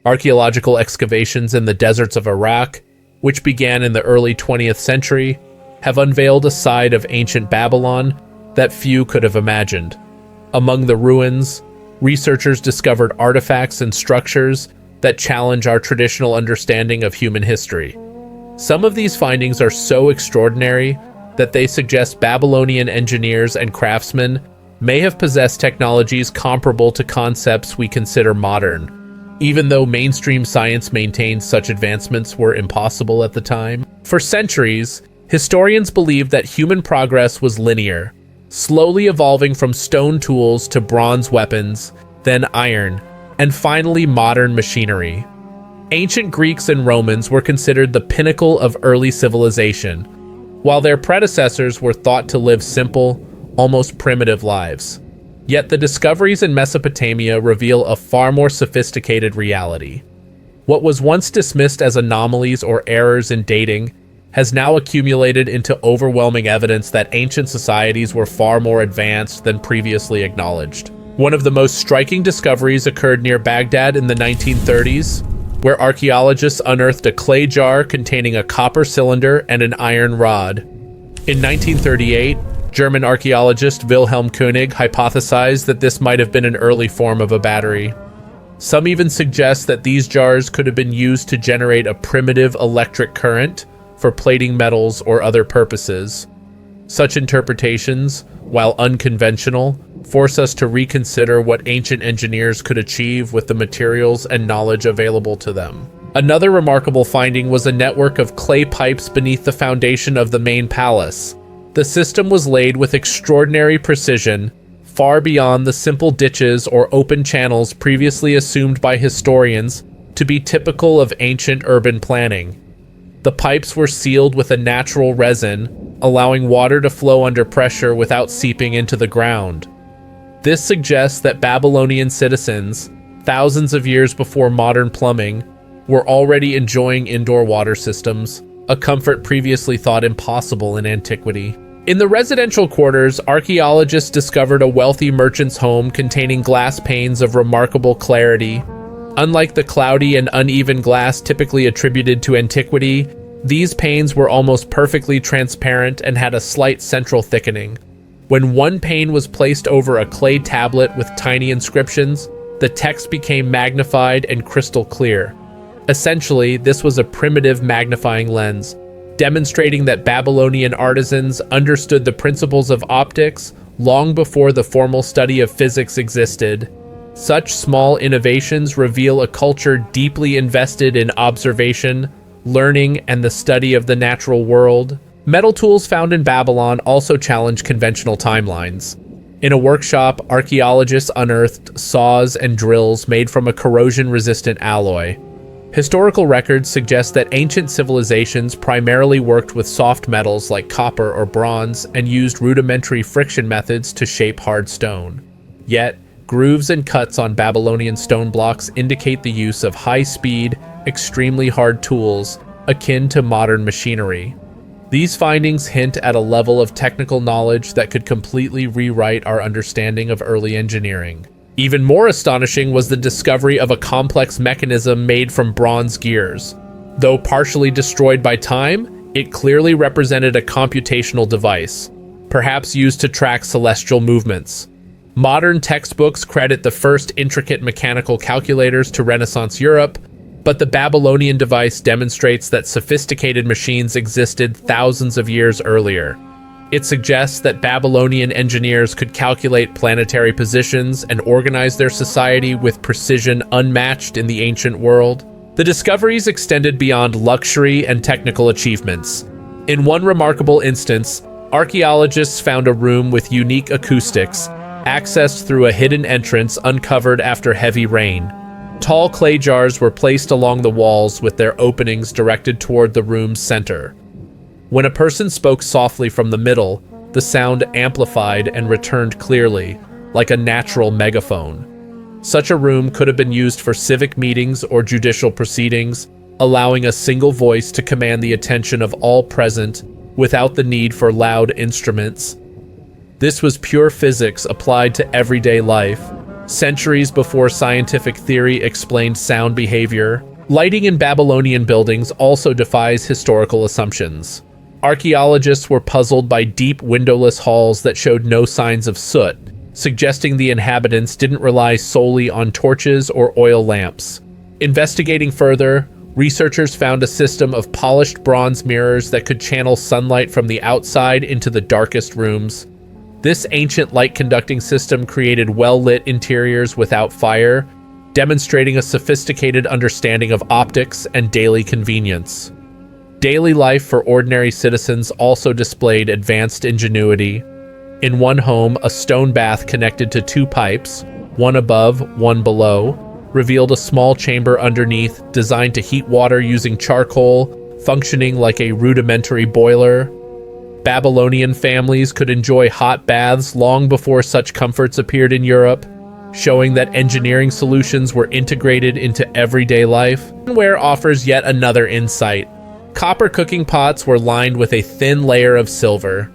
Archaeological excavations in the deserts of Iraq, which began in the early 20th century, have unveiled a side of ancient Babylon that few could have imagined. Among the ruins, researchers discovered artifacts and structures that challenge our traditional understanding of human history. Some of these findings are so extraordinary that they suggest Babylonian engineers and craftsmen may have possessed technologies comparable to concepts we consider modern, even though mainstream science maintains such advancements were impossible at the time. For centuries, historians believed that human progress was linear, slowly evolving from stone tools to bronze weapons, then iron, and finally modern machinery. Ancient Greeks and Romans were considered the pinnacle of early civilization, while their predecessors were thought to live simple, almost primitive lives. Yet the discoveries in Mesopotamia reveal a far more sophisticated reality. What was once dismissed as anomalies or errors in dating has now accumulated into overwhelming evidence that ancient societies were far more advanced than previously acknowledged. One of the most striking discoveries occurred near Baghdad in the 1930s, where archaeologists unearthed a clay jar containing a copper cylinder and an iron rod. In 1938, German archaeologist Wilhelm Koenig hypothesized that this might have been an early form of a battery. Some even suggest that these jars could have been used to generate a primitive electric current for plating metals or other purposes. Such interpretations, while unconventional, force us to reconsider what ancient engineers could achieve with the materials and knowledge available to them. Another remarkable finding was a network of clay pipes beneath the foundation of the main palace. The system was laid with extraordinary precision, far beyond the simple ditches or open channels previously assumed by historians to be typical of ancient urban planning. The pipes were sealed with a natural resin, allowing water to flow under pressure without seeping into the ground. This suggests that Babylonian citizens, thousands of years before modern plumbing, were already enjoying indoor water systems, a comfort previously thought impossible in antiquity. In the residential quarters, archaeologists discovered a wealthy merchant's home containing glass panes of remarkable clarity. Unlike the cloudy and uneven glass typically attributed to antiquity, these panes were almost perfectly transparent and had a slight central thickening. When one pane was placed over a clay tablet with tiny inscriptions, the text became magnified and crystal clear. Essentially, this was a primitive magnifying lens, demonstrating that Babylonian artisans understood the principles of optics long before the formal study of physics existed. Such small innovations reveal a culture deeply invested in observation, learning, and the study of the natural world. Metal tools found in Babylon also challenge conventional timelines. In a workshop, archaeologists unearthed saws and drills made from a corrosion-resistant alloy. Historical records suggest that ancient civilizations primarily worked with soft metals like copper or bronze and used rudimentary friction methods to shape hard stone. Yet, grooves and cuts on Babylonian stone blocks indicate the use of high-speed, extremely hard tools akin to modern machinery. These findings hint at a level of technical knowledge that could completely rewrite our understanding of early engineering. Even more astonishing was the discovery of a complex mechanism made from bronze gears. Though partially destroyed by time, it clearly represented a computational device, perhaps used to track celestial movements. Modern textbooks credit the first intricate mechanical calculators to Renaissance Europe, but the Babylonian device demonstrates that sophisticated machines existed thousands of years earlier. It suggests that Babylonian engineers could calculate planetary positions and organize their society with precision unmatched in the ancient world. The discoveries extended beyond luxury and technical achievements. In one remarkable instance, archaeologists found a room with unique acoustics, accessed through a hidden entrance uncovered after heavy rain. Tall clay jars were placed along the walls with their openings directed toward the room's center. When a person spoke softly from the middle, the sound amplified and returned clearly, like a natural megaphone. Such a room could have been used for civic meetings or judicial proceedings, allowing a single voice to command the attention of all present without the need for loud instruments. This was pure physics applied to everyday life, centuries before scientific theory explained sound behavior. Lighting in Babylonian buildings also defies historical assumptions. Archaeologists were puzzled by deep windowless halls that showed no signs of soot, suggesting the inhabitants didn't rely solely on torches or oil lamps. Investigating further, researchers found a system of polished bronze mirrors that could channel sunlight from the outside into the darkest rooms. This ancient light-conducting system created well-lit interiors without fire, demonstrating a sophisticated understanding of optics and daily convenience. Daily life for ordinary citizens also displayed advanced ingenuity. In one home, a stone bath connected to two pipes, one above, one below, revealed a small chamber underneath designed to heat water using charcoal, functioning like a rudimentary boiler. Babylonian families could enjoy hot baths long before such comforts appeared in Europe, showing that engineering solutions were integrated into everyday life. Ware offers yet another insight. Copper cooking pots were lined with a thin layer of silver.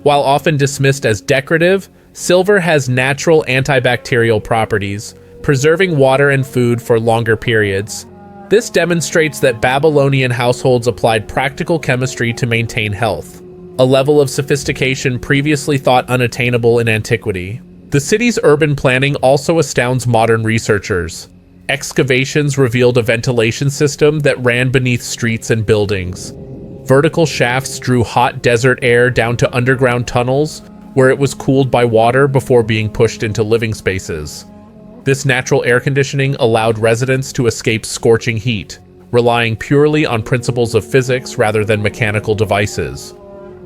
While often dismissed as decorative, silver has natural antibacterial properties, preserving water and food for longer periods. This demonstrates that Babylonian households applied practical chemistry to maintain health, a level of sophistication previously thought unattainable in antiquity. The city's urban planning also astounds modern researchers. Excavations revealed a ventilation system that ran beneath streets and buildings. Vertical shafts drew hot desert air down to underground tunnels, where it was cooled by water before being pushed into living spaces. This natural air conditioning allowed residents to escape scorching heat, relying purely on principles of physics rather than mechanical devices.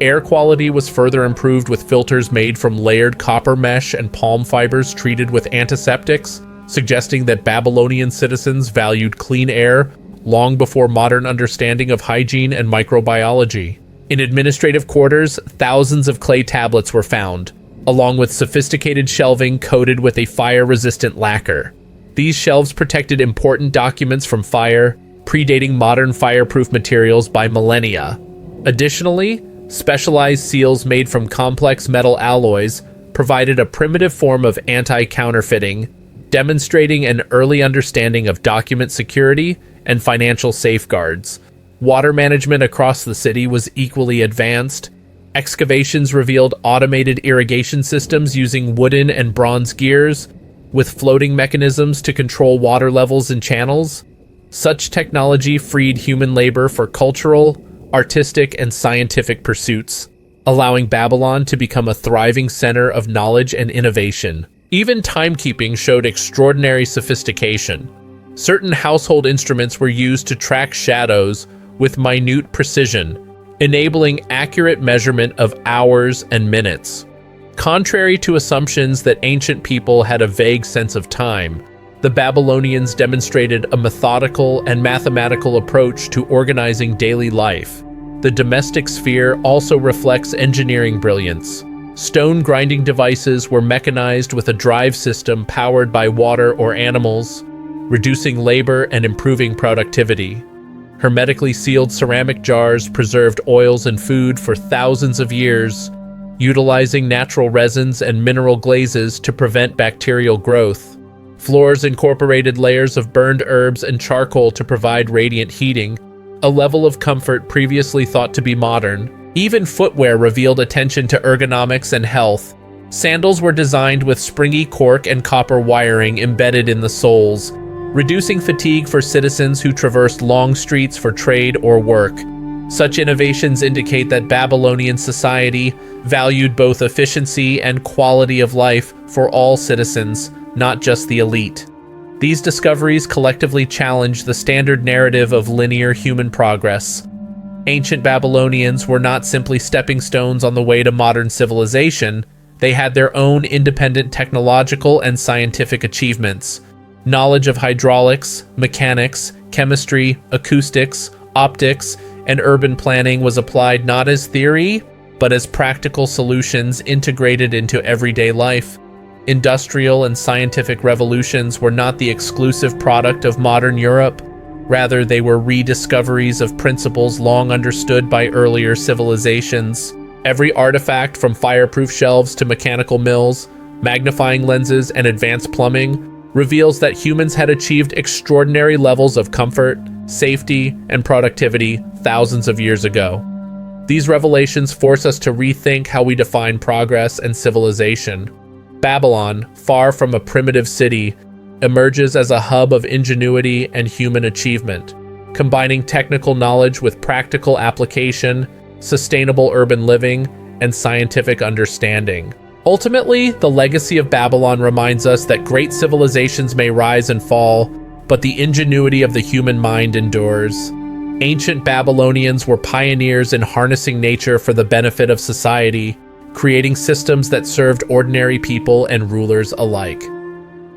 Air quality was further improved with filters made from layered copper mesh and palm fibers treated with antiseptics, suggesting that Babylonian citizens valued clean air long before modern understanding of hygiene and microbiology. In administrative quarters, thousands of clay tablets were found, along with sophisticated shelving coated with a fire-resistant lacquer. These shelves protected important documents from fire, predating modern fireproof materials by millennia. Additionally, specialized seals made from complex metal alloys provided a primitive form of anti-counterfeiting, demonstrating an early understanding of document security and financial safeguards. Water management across the city was equally advanced. Excavations revealed automated irrigation systems using wooden and bronze gears, with floating mechanisms to control water levels in channels. Such technology freed human labor for cultural, artistic, and scientific pursuits, allowing Babylon to become a thriving center of knowledge and innovation. Even timekeeping showed extraordinary sophistication. Certain household instruments were used to track shadows with minute precision, enabling accurate measurement of hours and minutes. Contrary to assumptions that ancient people had a vague sense of time, the Babylonians demonstrated a methodical and mathematical approach to organizing daily life. The domestic sphere also reflects engineering brilliance. Stone grinding devices were mechanized with a drive system powered by water or animals, reducing labor and improving productivity. Hermetically sealed ceramic jars preserved oils and food for thousands of years, utilizing natural resins and mineral glazes to prevent bacterial growth. Floors incorporated layers of burned herbs and charcoal to provide radiant heating, a level of comfort previously thought to be modern. Even footwear revealed attention to ergonomics and health. Sandals were designed with springy cork and copper wiring embedded in the soles, reducing fatigue for citizens who traversed long streets for trade or work. Such innovations indicate that Babylonian society valued both efficiency and quality of life for all citizens, not just the elite. These discoveries collectively challenge the standard narrative of linear human progress. Ancient Babylonians were not simply stepping stones on the way to modern civilization. They had their own independent technological and scientific achievements. Knowledge of hydraulics, mechanics, chemistry, acoustics, optics, and urban planning was applied not as theory, but as practical solutions integrated into everyday life. Industrial and scientific revolutions were not the exclusive product of modern Europe. Rather, they were rediscoveries of principles long understood by earlier civilizations. Every artifact, from fireproof shelves to mechanical mills, magnifying lenses, and advanced plumbing, reveals that humans had achieved extraordinary levels of comfort, safety, and productivity thousands of years ago. These revelations force us to rethink how we define progress and civilization. Babylon, far from a primitive city, emerges as a hub of ingenuity and human achievement, combining technical knowledge with practical application, sustainable urban living, and scientific understanding. Ultimately, the legacy of Babylon reminds us that great civilizations may rise and fall, but the ingenuity of the human mind endures. Ancient Babylonians were pioneers in harnessing nature for the benefit of society, creating systems that served ordinary people and rulers alike.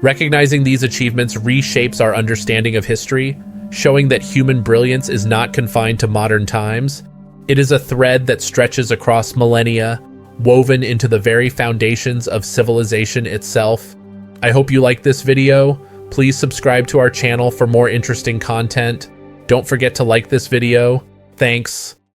Recognizing these achievements reshapes our understanding of history, showing that human brilliance is not confined to modern times. It is a thread that stretches across millennia, woven into the very foundations of civilization itself. I hope you liked this video. Please subscribe to our channel for more interesting content. Don't forget to like this video. Thanks.